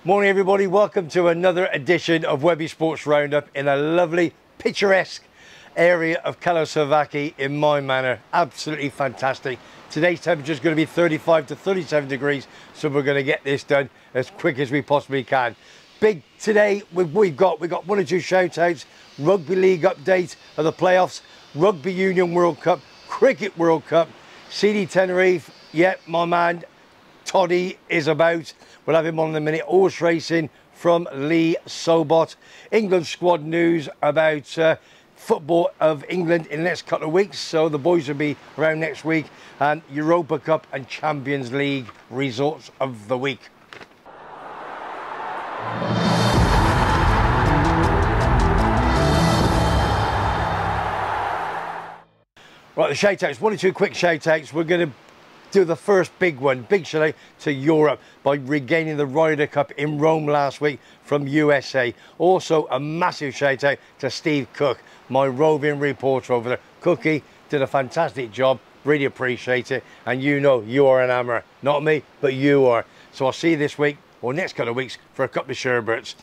Morning everybody, welcome to another edition of Webby Sports Roundup in a lovely, picturesque area of CAIXESBBXXX in my manor. Absolutely fantastic. Today's temperature is going to be 35 to 37 degrees, so we're going to get this done as quick as we possibly can. Big today, we've got one or two shout outs, Rugby League update of the playoffs, Rugby Union World Cup, Cricket World Cup, CD Tenerife, yeah, my man Toddy is about. We'll have him on in a minute. Horse racing from Lee Sobot. England squad news about football of England in the next couple of weeks. So the boys will be around next week. And Europa Cup and Champions League results of the week. Right, the shout outs. One or two quick shout outs. We're going to do the first big one, big shout out to Europe by regaining the Ryder Cup in Rome last week from USA. Also a massive shout out to Steve Cook, my roving reporter over there. Cookie did a fantastic job, really appreciate it, and you know you are an hammer, not me, but you are. So I'll see you this week or next couple of weeks for a couple of sherbets.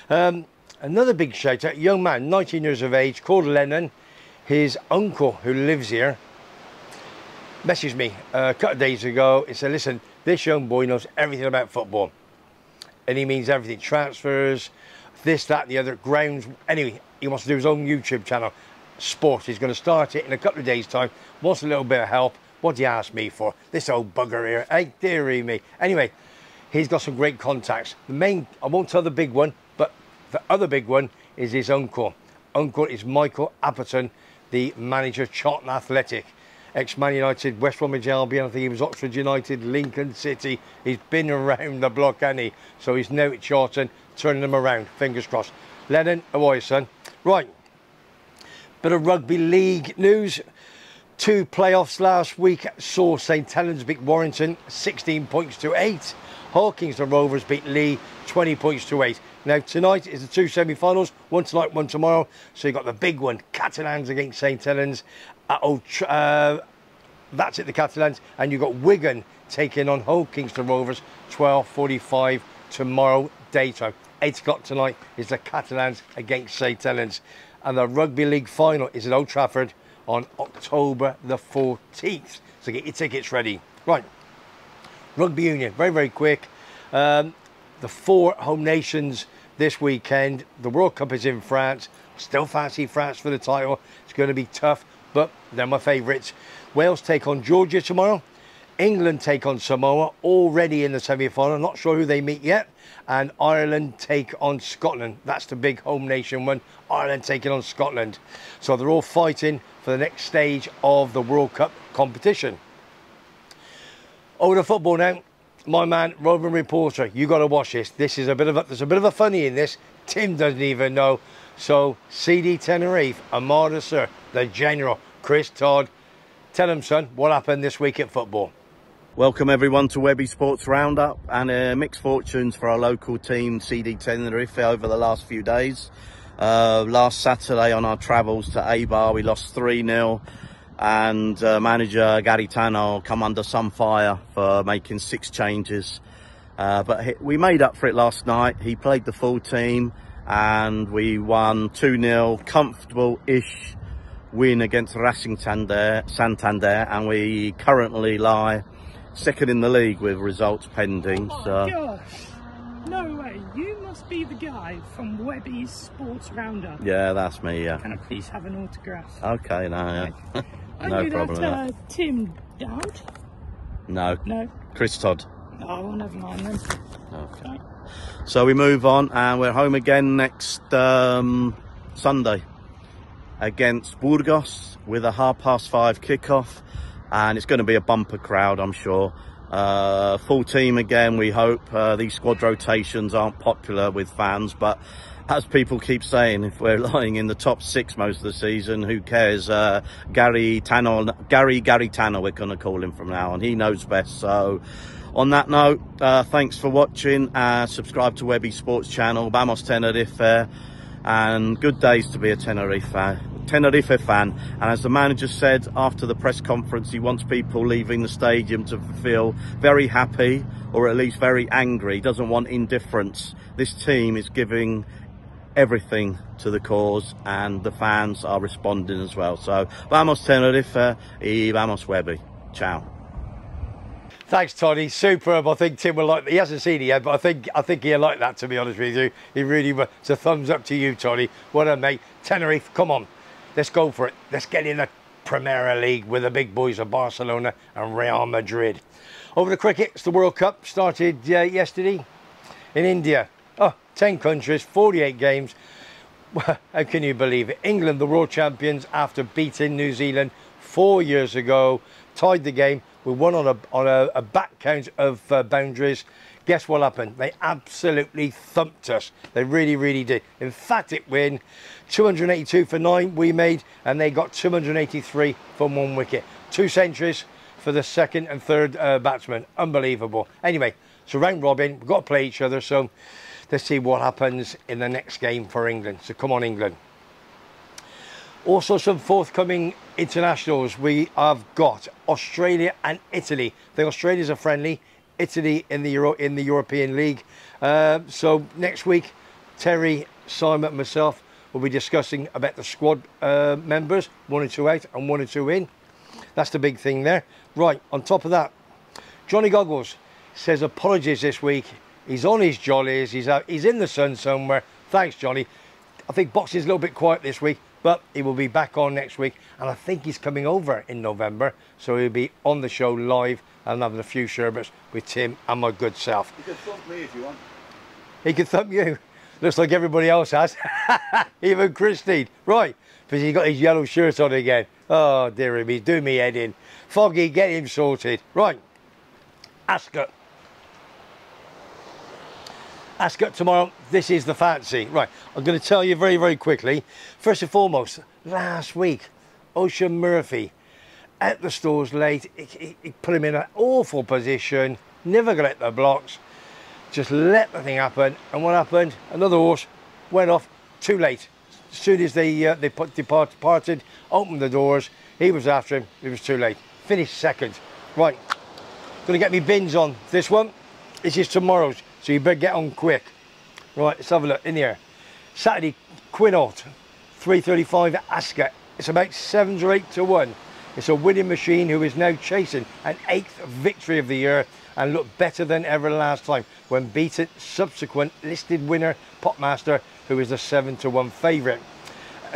Another big shout out, young man, 19 years of age, called Lennon. His uncle who lives here messaged me a couple of days ago. He said, listen, this young boy knows everything about football. And he means everything, transfers, this, that, the other, grounds. Anyway, he wants to do his own YouTube channel, Sport. He's going to start it in a couple of days' time. Wants a little bit of help. What do you ask me for? This old bugger here. Hey, dearie me. Anyway, he's got some great contacts. The main, I won't tell the big one, but the other big one is his uncle. Uncle is Michael Apperton, the manager of Charlton Athletic. Ex-Man United, West Bromwich Albion, I think he was Oxford United, Lincoln City. He's been around the block, hasn't he? So he's now at Charlton, turning them around, fingers crossed. Lennon, how are you, son? Right, bit of rugby league news. Two playoffs last week saw St Helens beat Warrington 16 points to 8. Hawkins Rovers beat Lee 20 points to 8. Now tonight is the two semi-finals, one tonight, one tomorrow. So you've got the big one, Catalans against St Helens. That's at the Catalans, and you've got Wigan taking on Hull Kingston Rovers, 12:45 tomorrow daytime. 8 o'clock tonight is the Catalans against St Helens, and the Rugby League final is at Old Trafford on October the 14th. So get your tickets ready. Right, Rugby Union, very, very quick. The 4 home nations this weekend. The World Cup is in France. Still fancy France for the title. It's going to be tough, but they're my favourites. Wales take on Georgia tomorrow. England take on Samoa, already in the semi-final. Not sure who they meet yet. And Ireland take on Scotland. That's the big home nation one. Ireland taking on Scotland. So they're all fighting for the next stage of the World Cup competition. Over to football now. My man, roving reporter, you got to watch this. This is there's a bit of a funny in this. Tim doesn't even know. So CD Tenerife, Armada Sir, the General, Chris Todd. Tell him, son, what happened this week at football? Welcome everyone to Webby Sports Roundup, and mixed fortunes for our local team, CD Tenerife, over the last few days. Last Saturday on our travels to ABAN, we lost 3-0, and manager Gary Tano come under some fire for making 6 changes. But we made up for it last night. He played the full team, and we won 2-0, comfortable-ish win against Racing Santander, and we currently lie second in the league with results pending. Oh so. Gosh, no way, you must be the guy from Webby's Sports Roundup. Yeah, that's me, yeah. Can I please have an autograph? Okay, no, yeah. No problem. That, Tim Dowd? No. No? Chris Todd. Oh, never mind then. Okay. So we move on, and we're home again next Sunday against Burgos with a 5:30 kickoff, and it's going to be a bumper crowd, I'm sure. Full team again, we hope. These squad rotations aren't popular with fans, but as people keep saying, if we're lying in the top 6 most of the season, who cares? Gary Tanner, we're going to call him from now on. He knows best. So on that note, thanks for watching. Subscribe to Webby Sports channel. Vamos Tenerife, and good days to be a Tenerife fan. Tenerife fan, and as the manager said after the press conference, he wants people leaving the stadium to feel very happy or at least very angry. He doesn't want indifference. This team is giving everything to the cause and the fans are responding as well. So vamos Tenerife y vamos Webby. Ciao. Thanks, Toddy. Superb. I think Tim will like that. He hasn't seen it yet, but I think he'll like that, to be honest with you. He really will. It's a thumbs up to you, Toddy. What a mate. Tenerife, come on. Let's go for it. Let's get in the Premier League with the big boys of Barcelona and Real Madrid. Over the cricket, it's the World Cup. Started yesterday in India. 10 countries, 48 games. How can you believe it? England, the world champions, after beating New Zealand 4 years ago, tied the game. We won on a back count of boundaries. Guess what happened? They absolutely thumped us. They really, really did. In fact, it win 282 for 9 we made, and they got 283 from 1 wicket. 2 centuries for the second and third batsmen. Unbelievable. Anyway, so round robin, we've got to play each other. So let's see what happens in the next game for England. So come on, England. Also, some forthcoming internationals. We have got Australia and Italy. The Australians are friendly. Italy in the European League. So next week, Terry, Simon, and myself will be discussing about the squad members, 1 and 2 out and 1 and 2 in. That's the big thing there. Right, on top of that, Johnny Goggles says apologies this week. He's on his jollies. He's out. He's in the sun somewhere. Thanks, Johnny. I think boxing's a little bit quiet this week, but he will be back on next week. And I think he's coming over in November. So he'll be on the show live and having a few sherbets with Tim and my good self. You can thump me if you want. He can thump you. Looks like everybody else has. Even Christine. Right, because he's got his yellow shirt on again. Oh, dear him, he's doing me head in. Foggy, get him sorted. Right, ACCOUT. ACCOUT tomorrow. This is the fancy. Right, I'm going to tell you very, very quickly. First and foremost, last week, Ocean Murphy at the stores late. He put him in an awful position. Never got at the blocks. Just let the thing happen. And what happened? Another horse went off too late. As soon as they departed, opened the doors, he was after him. It was too late. Finished second. Right, going to get me bins on this one. This is tomorrow's, so you better get on quick. Right, let's have a look in here. Saturday, Quinault, 335 at ACCOUT. It's about 7 or 8 to 1. It's a winning machine who is now chasing an 8th victory of the year and looked better than ever last time when beating subsequent listed winner Popmaster, who is the 7 to 1 favourite,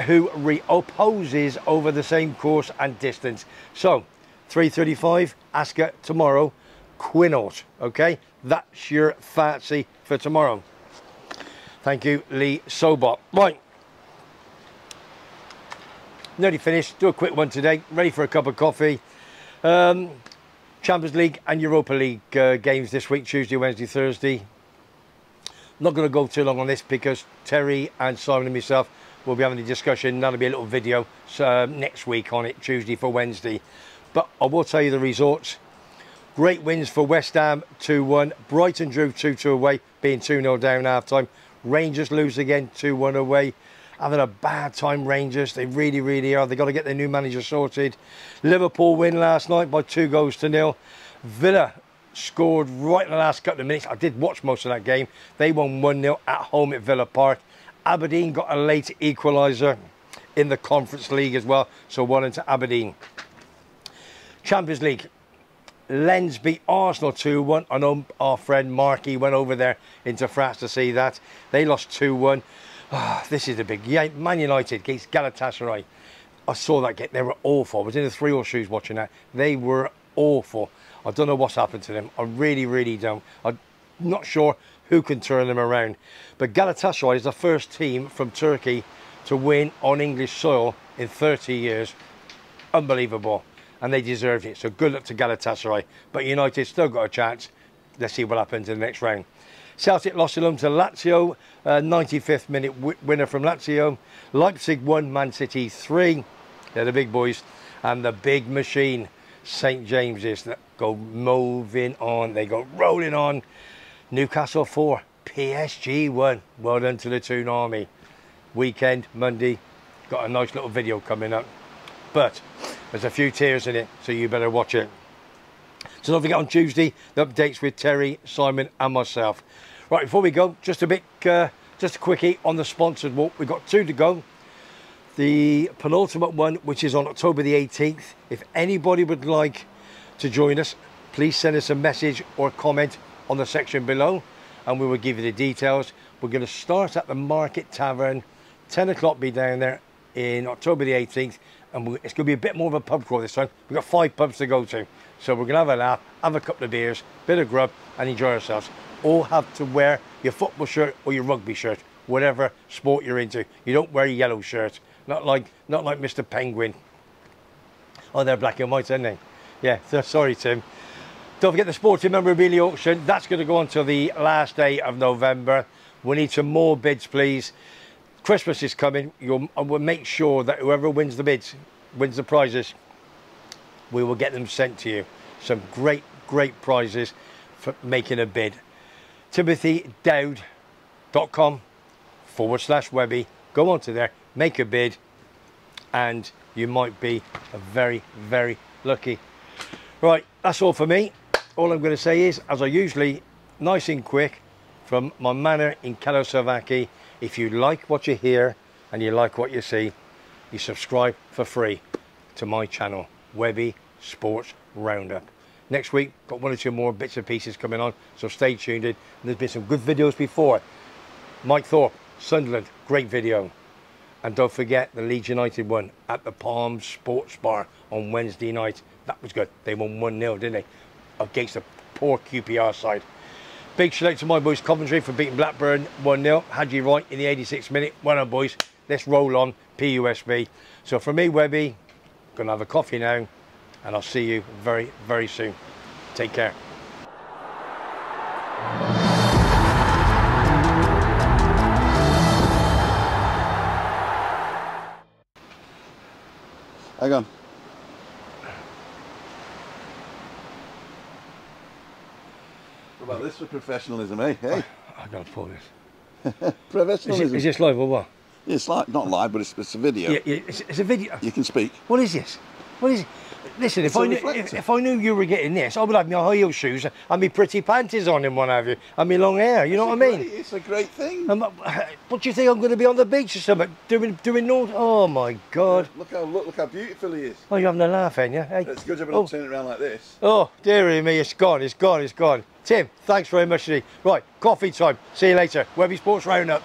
who reopposes over the same course and distance. So 335 ACCOUT tomorrow, Quinault. Okay, that's your fancy for tomorrow. Thank you, Lee Sobot. Right, nearly finished. Do a quick one today. Ready for a cup of coffee. Champions League and Europa League games this week, Tuesday, Wednesday, Thursday. Not going to go too long on this because Terry and Simon and myself will be having a discussion. That'll be a little video next week on it, Tuesday for Wednesday. But I will tell you the results. Great wins for West Ham, 2-1. Brighton drew 2-2 away, being 2-0 down half time. Rangers lose again, 2-1 away. Having a bad time, Rangers. They really, really are. They've got to get their new manager sorted. Liverpool win last night by 2-0. Villa scored right in the last couple of minutes. I did watch most of that game. They won 1-0 at home at Villa Park. Aberdeen got a late equaliser in the Conference League as well. So 1 to Aberdeen. Champions League. Lens beat Arsenal 2-1. I know our friend Marky went over there into France to see that. They lost 2-1. This is the big Man United against Galatasaray. I saw that game. They were awful. I was in the 3-horse shoes watching that. They were awful. I don't know what's happened to them. I really, really don't. I'm not sure who can turn them around. But Galatasaray is the first team from Turkey to win on English soil in 30 years. Unbelievable. And they deserved it. So good luck to Galatasaray. But United still got a chance. Let's see what happens in the next round. Celtic lost at home to Lazio, 95th minute winner from Lazio. Leipzig won, Man City 3. They're the big boys. And the big machine, St James's, that go moving on. They go rolling on. Newcastle 4, PSG 1. Well done to the Toon Army. Weekend, Monday, got a nice little video coming up. But there's a few tears in it, so you better watch it. So don't forget on Tuesday, the updates with Terry, Simon and myself. Right, before we go, just a quickie on the sponsored walk. We've got 2 to go. The penultimate one, which is on October the 18th. If anybody would like to join us, please send us a message or a comment on the section below and we will give you the details. We're going to start at the Market Tavern, 10 o'clock, be down there in October the 18th, and it's going to be a bit more of a pub crawl this time. We've got 5 pubs to go to, so we're going to have a laugh, have a couple of beers, bit of grub and enjoy ourselves. All have to wear your football shirt or your rugby shirt, whatever sport you're into. You don't wear a yellow shirt, not like Mr. Penguin. Oh, they're black and white, aren't they? Yeah, sorry Tim. Don't forget the sporting memorabilia auction. That's going to go on till the last day of November. We need some more bids, please. Christmas is coming. We'll make sure that whoever wins the bids, wins the prizes, we will get them sent to you. Some great prizes for making a bid. TimothyDowd.com/Webby. Go onto there, make a bid, and you might be a very lucky. Right, that's all for me. All I'm going to say is, as I usually, nice and quick, from my manor in CAIXESBBXXX, if you like what you hear and you like what you see, you subscribe for free to my channel, Webby Sports Roundup. Next week, got 1 or 2 more bits and pieces coming on, so stay tuned in. And there's been some good videos before. Mike Thorpe, Sunderland, great video. And don't forget the Leeds United one at the Palms Sports Bar on Wednesday night. That was good. They won 1-0, didn't they? Against the poor QPR side. Big shout out to my boys Coventry for beating Blackburn 1-0. Had you right in the 86th minute. Well done, boys. Let's roll on. PUSB. So for me, Webby, gonna have a coffee now, and I'll see you very soon. Take care. Hang on. What about this for professionalism, eh? Hey? I gotta pull this. Professionalism. Is this live or what? Yeah, it's like, not live, but it's a video. Yeah, it's a video. You can speak. What is this? What is it? Listen, if I knew you were getting this, I would have my high heel shoes and my pretty panties on and what have you, and my long hair. You know what I mean? It's a great thing. What do you think I'm going to be on the beach or something doing naught? Oh my God! Yeah, look how beautiful he is. Oh, you're having a laugh, ain't you? Hey. It's good job not turning it around like this. Oh, dearie me, it's gone. Tim, thanks very much indeed. Right, coffee time. See you later. Webby Sports Roundup.